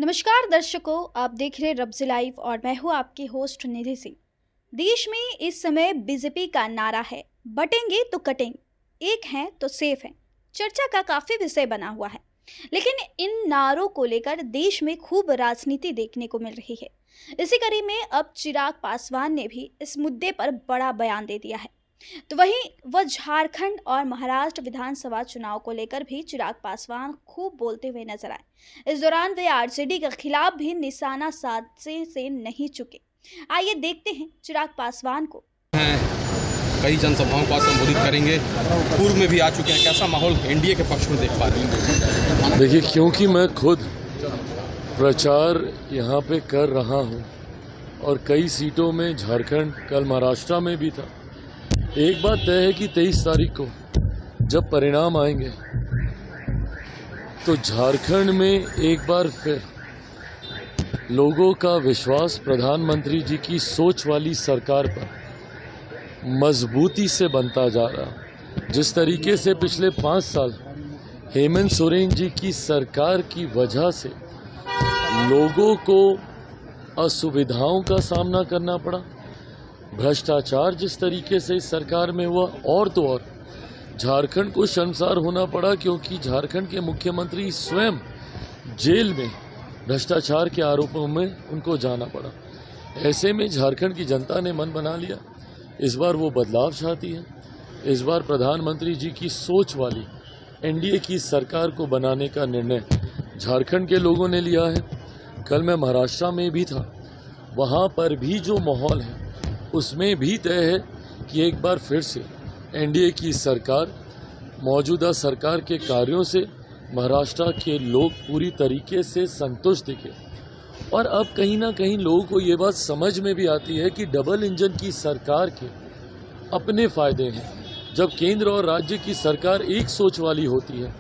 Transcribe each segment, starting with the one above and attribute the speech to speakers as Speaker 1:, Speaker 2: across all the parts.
Speaker 1: नमस्कार दर्शकों, आप देख रहे रब्ज़ लाइव और मैं हूँ आपकी होस्ट निधि सिंह। देश में इस समय बीजेपी का नारा है, बटेंगे तो कटेंगे, एक हैं तो सेफ हैं। चर्चा का काफ़ी विषय बना हुआ है, लेकिन इन नारों को लेकर देश में खूब राजनीति देखने को मिल रही है। इसी कड़ी में अब चिराग पासवान ने भी इस मुद्दे पर बड़ा बयान दे दिया है। तो वहीं वह झारखंड और महाराष्ट्र विधानसभा चुनाव को लेकर भी चिराग पासवान खूब बोलते हुए नजर आए। इस दौरान वे आरजेडी के खिलाफ भी निशाना साधने से नहीं चुके। आइए देखते हैं चिराग पासवान को।
Speaker 2: कई जनसभाओं को संबोधित करेंगे, पूर्व में भी आ चुके हैं। कैसा माहौल एनडीए के पक्ष में देख पा रहे हैं?
Speaker 3: देखिए, क्योंकि मैं खुद प्रचार यहाँ पे कर रहा हूँ और कई सीटों में झारखंड, कल महाराष्ट्र में भी था। एक बात तय है कि 23 तारीख को जब परिणाम आएंगे तो झारखंड में एक बार फिर लोगों का विश्वास प्रधानमंत्री जी की सोच वाली सरकार पर मजबूती से बनता जा रहा। जिस तरीके से पिछले 5 साल हेमंत सोरेन जी की सरकार की वजह से लोगों को असुविधाओं का सामना करना पड़ा, भ्रष्टाचार जिस तरीके से इस सरकार में हुआ, और तो और झारखंड को शर्मसार होना पड़ा क्योंकि झारखंड के मुख्यमंत्री स्वयं जेल में भ्रष्टाचार के आरोपों में उनको जाना पड़ा। ऐसे में झारखंड की जनता ने मन बना लिया, इस बार वो बदलाव चाहती है। इस बार प्रधानमंत्री जी की सोच वाली एनडीए की सरकार को बनाने का निर्णय झारखंड के लोगों ने लिया है। कल मैं महाराष्ट्र में भी था, वहाँ पर भी जो माहौल है उसमें भी तय है कि एक बार फिर से एनडीए की सरकार, मौजूदा सरकार के कार्यों से महाराष्ट्र के लोग पूरी तरीके से संतुष्ट दिखे। और अब कहीं ना कहीं लोगों को ये बात समझ में भी आती है कि डबल इंजन की सरकार के अपने फ़ायदे हैं। जब केंद्र और राज्य की सरकार एक सोच वाली होती है,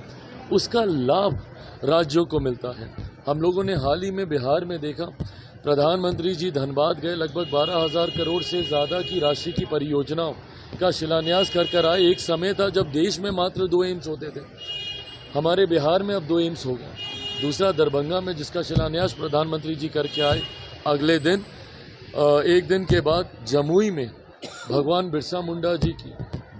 Speaker 3: उसका लाभ राज्यों को मिलता है। हम लोगों ने हाल ही में बिहार में देखा, प्रधानमंत्री जी धनबाद गए, लगभग 12,000 करोड़ से ज़्यादा की राशि की परियोजनाओं का शिलान्यास कर आए। एक समय था जब देश में मात्र 2 एम्स होते थे, हमारे बिहार में अब 2 एम्स हो गए। दूसरा दरभंगा में, जिसका शिलान्यास प्रधानमंत्री जी करके आए। अगले दिन एक दिन के बाद जमुई में भगवान बिरसा मुंडा जी की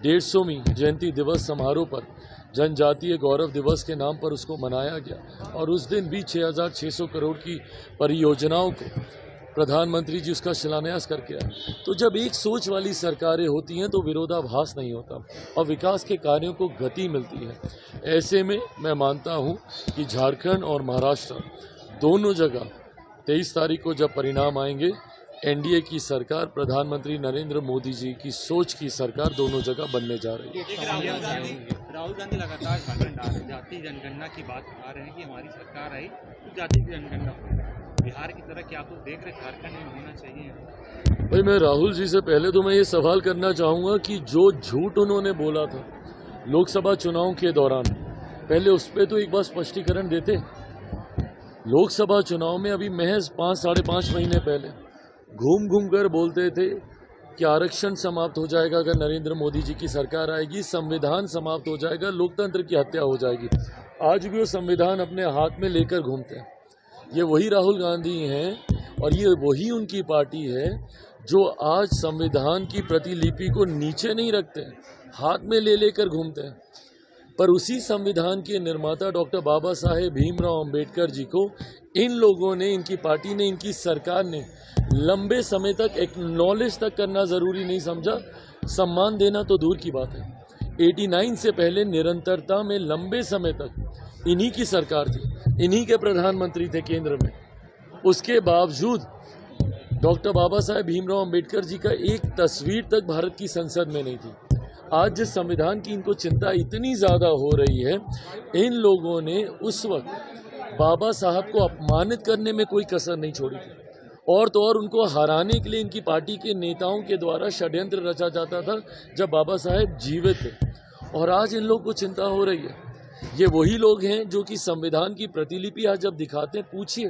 Speaker 3: 150वीं जयंती दिवस समारोह पर जनजातीय गौरव दिवस के नाम पर उसको मनाया गया और उस दिन भी 6,600 करोड़ की परियोजनाओं को प्रधानमंत्री जी उसका शिलान्यास करके आए। तो जब एक सोच वाली सरकारें होती हैं तो विरोधाभास नहीं होता और विकास के कार्यों को गति मिलती है। ऐसे में मैं मानता हूं कि झारखंड और महाराष्ट्र दोनों जगह 23 तारीख को जब परिणाम आएंगे, एनडीए की सरकार, प्रधानमंत्री नरेंद्र मोदी जी की सोच की सरकार दोनों जगह बनने जा रही है।
Speaker 4: राहुल गांधी लगातार झारखंड आ रहे हैं, जातीय जनगणना की बात आ रहे हैं कि हमारी सरकार आई तो जातीय जनगणना बिहार की तरह क्या आप देख रहे झारखंड में होना चाहिए?
Speaker 3: भाई, मैं राहुल जी से पहले तो मैं ये सवाल करना चाहूँगा कि जो झूठ उन्होंने बोला था लोकसभा चुनाव के दौरान, पहले उस पर तो एक बार स्पष्टीकरण देते। लोकसभा चुनाव में अभी महज 5-5.5 महीने पहले घूम घूम कर बोलते थे कि आरक्षण समाप्त हो जाएगा अगर नरेंद्र मोदी जी की सरकार आएगी, संविधान समाप्त हो जाएगा, लोकतंत्र की हत्या हो जाएगी। आज भी वो संविधान अपने हाथ में लेकर घूमते हैं। ये वही राहुल गांधी हैं और ये वही उनकी पार्टी है जो आज संविधान की प्रतिलिपि को नीचे नहीं रखते हैं, हाथ में ले लेकर घूमते हैं। पर उसी संविधान के निर्माता डॉक्टर बाबा साहेब भीमराव अंबेडकर जी को इन लोगों ने, इनकी पार्टी ने, इनकी सरकार ने लंबे समय तक एक्नॉलेज तक करना ज़रूरी नहीं समझा। सम्मान देना तो दूर की बात है। 89 से पहले निरंतरता में लंबे समय तक इन्हीं की सरकार थी, इन्हीं के प्रधानमंत्री थे केंद्र में। उसके बावजूद डॉक्टर बाबा साहेब भीमराव अंबेडकर जी का एक तस्वीर तक भारत की संसद में नहीं थी। आज जिस संविधान की इनको चिंता इतनी ज़्यादा हो रही है, इन लोगों ने उस वक्त बाबा साहब को अपमानित करने में कोई कसर नहीं छोड़ी थी। और तो और उनको हराने के लिए इनकी पार्टी के नेताओं के द्वारा षड्यंत्र रचा जाता था जब बाबा साहेब जीवित थे। और आज इन लोगों को चिंता हो रही है। ये वही लोग हैं जो कि संविधान की प्रतिलिपि आज जब दिखाते हैं, पूछिए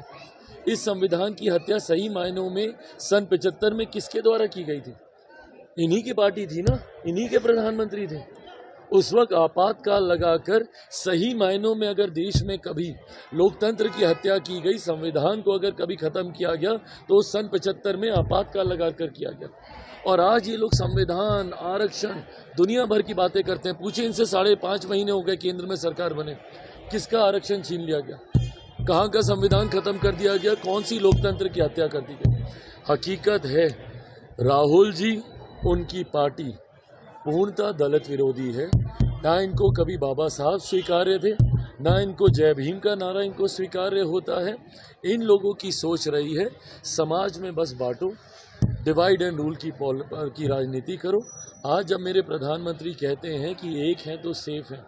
Speaker 3: इस संविधान की हत्या सही मायनों में सन 75 में किसके द्वारा की गई थी? इन्हीं की पार्टी थी ना, इन्हीं के प्रधानमंत्री थे। उस वक्त आपातकाल लगाकर सही मायनों में अगर देश में कभी लोकतंत्र की हत्या की गई, संविधान को अगर कभी ख़त्म किया गया तो सन 75 में आपातकाल लगाकर किया गया। और आज ये लोग संविधान, आरक्षण, दुनिया भर की बातें करते हैं। पूछे इनसे 5.5 महीने हो गए केंद्र में सरकार बने, किसका आरक्षण छीन लिया गया, कहाँ का संविधान खत्म कर दिया गया, कौन सी लोकतंत्र की हत्या कर दी गई। हकीकत है राहुल जी, उनकी पार्टी पूर्णतः दलित विरोधी है। ना इनको कभी बाबा साहब स्वीकार्य थे, ना इनको जय भीम का नारा इनको स्वीकार्य होता है। इन लोगों की सोच रही है समाज में बस बांटो, डिवाइड एंड रूल की राजनीति करो। आज जब मेरे प्रधानमंत्री कहते हैं कि एक हैं तो सेफ हैं,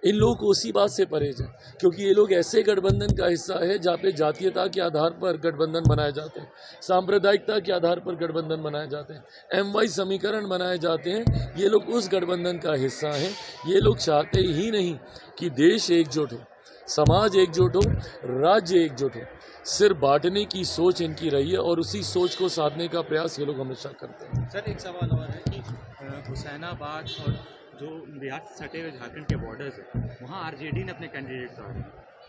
Speaker 3: इन लोगों को उसी बात से परहेज है, क्योंकि ये लोग ऐसे गठबंधन का हिस्सा है जहाँ पे जातीयता के आधार पर गठबंधन बनाए जाते हैं, सांप्रदायिकता के आधार पर गठबंधन बनाए जाते हैं, MY समीकरण बनाए जाते हैं। ये लोग उस गठबंधन का हिस्सा हैं। ये लोग चाहते ही नहीं कि देश एकजुट हो, समाज एकजुट हो, राज्य एकजुट हो। सिर्फ बांटने की सोच इनकी रही है और उसी सोच को साधने का प्रयास ये लोग हमेशा करते हैं।
Speaker 4: सर, एक सवाल और है कि हुसैनाबाद और जो बिहार से सटे हुए झारखंड के बॉर्डर्स है, वहाँ आरजेडी ने अपने कैंडिडेट उतारे,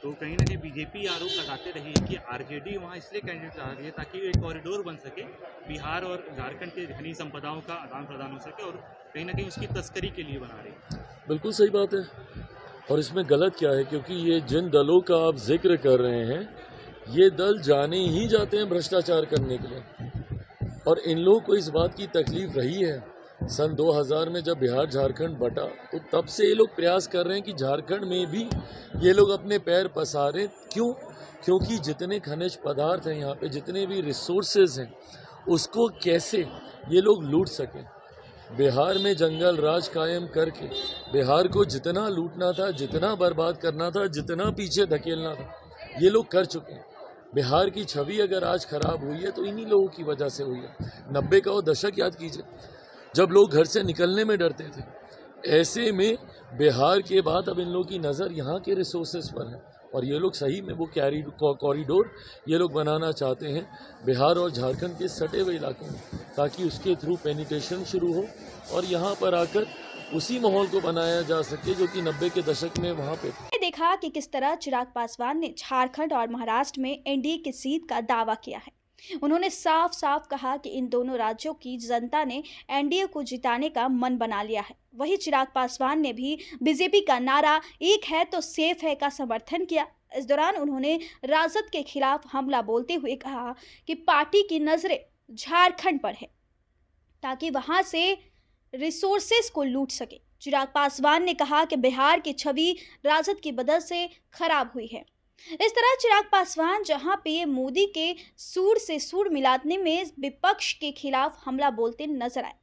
Speaker 4: तो कहीं ना कहीं बीजेपी आरोप लगाते रही है कि आरजेडी वहाँ इसलिए कैंडिडेट उतार रही है ताकि एक कॉरिडोर बन सके, बिहार और झारखंड के खनिज संपदाओं का आदान प्रदान हो सके, और कहीं ना कहीं उसकी तस्करी के लिए बना रही है। बिल्कुल
Speaker 3: सही बात है, और इसमें गलत क्या है, क्योंकि ये जिन दलों का आप जिक्र कर रहे हैं, ये दल जाने ही जाते हैं भ्रष्टाचार करने के लिए। और इन लोगों को इस बात की तकलीफ रही है, सन 2000 में जब बिहार झारखंड बटा तो तब से ये लोग प्रयास कर रहे हैं कि झारखंड में भी ये लोग अपने पैर पसारें। क्यों? क्योंकि जितने खनिज पदार्थ हैं यहाँ पे, जितने भी रिसोर्सेज हैं, उसको कैसे ये लोग लूट सकें। बिहार में जंगल राज कायम करके बिहार को जितना लूटना था, जितना बर्बाद करना था, जितना पीछे धकेलना था, ये लोग कर चुके हैं। बिहार की छवि अगर आज खराब हुई है तो इन्हीं लोगों की वजह से हुई है। 90 का वो दशक याद कीजिए, जब लोग घर से निकलने में डरते थे। ऐसे में बिहार के बाद अब इन लोगों की नज़र यहाँ के रिसोर्सेज पर है, और ये लोग सही में वो कॉरिडोर ये लोग बनाना चाहते हैं बिहार और झारखंड के सटे हुए इलाकों में, ताकि उसके थ्रू पेनिट्रेशन शुरू हो और यहाँ पर आकर उसी माहौल को बनाया जा सके जो कि 90 के दशक में वहाँ पे था।
Speaker 1: देखा कि किस तरह चिराग पासवान ने झारखंड और महाराष्ट्र में एनडीए की सीट का दावा किया है। उन्होंने साफ साफ कहा कि इन दोनों राज्यों की जनता ने एनडीए को जिताने का मन बना लिया है। वहीं चिराग पासवान ने भी बीजेपी का नारा एक है तो सेफ है का समर्थन किया। इस दौरान उन्होंने राजद के खिलाफ हमला बोलते हुए कहा कि पार्टी की नजरें झारखंड पर है ताकि वहां से रिसोर्सेस को लूट सके। चिराग पासवान ने कहा कि बिहार की छवि राजद की वजह से खराब हुई है। इस तरह चिराग पासवान जहां पे मोदी के सूर से सूर मिलाने में विपक्ष के खिलाफ हमला बोलते नजर आए।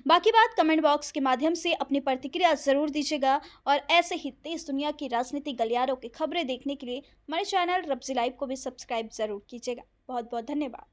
Speaker 1: बाकी बात कमेंट बॉक्स के माध्यम से अपनी प्रतिक्रिया जरूर दीजिएगा, और ऐसे ही देश दुनिया की राजनीति गलियारों की खबरें देखने के लिए हमारे चैनल रब्जी लाइव को भी सब्सक्राइब जरूर कीजिएगा। बहुत बहुत धन्यवाद।